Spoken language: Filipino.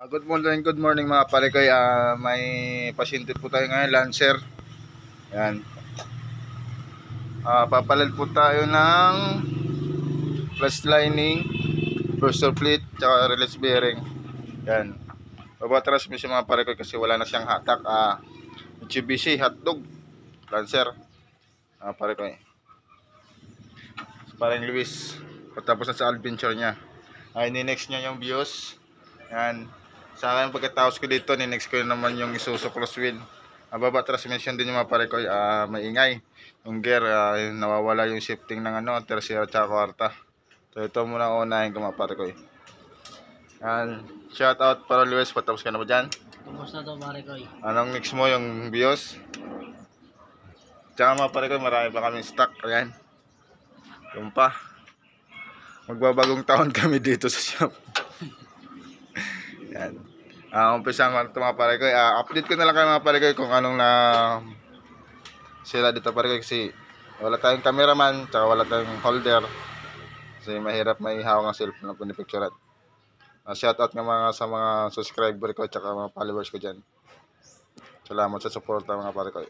Good morning mga pare ko. May pasyente po tayo ngayon, Lancer. Yan. Papalit po tayo ng flash lining, brusher plate, tsaka release bearing. Yan. Baba transmission mga pare ko kasi wala na siyang hatak. Mitsubishi hotdog Lancer. Pare ko. Parang Luis. Patapos na sa adventure niya. Ni-next niya yung Vios. Yan. Sa akin pagkatapos ko dito, ni-next ko naman yung Isuzu Crosswind. Baba transmission din yung mga pare ko, maingay. Yung gear, nawawala yung shifting ng tercera at kwarta. So ito muna unahin ko mga pare ko. Yan. Shout out para Luis, patapos ka na ba dyan? Tapos na to pare ko. Anong next mo yung Vios? Tsaka mga pare ko, marami pa kaming stock. Ayan. Yung pa. Magbabagong taon kami dito sa shop. Yan. Umpisa ko ito mga pare ko. Update ko na lang kayo mga pare ko kung anong na sila dito pare ko kasi wala tayong cameraman tsaka wala tayong holder. Kasi mahirap may hawak ng cellphone na pinipicturean. Shoutout nga sa mga subscriber ko tsaka mga followers ko dyan. Salamat sa support mga pare ko.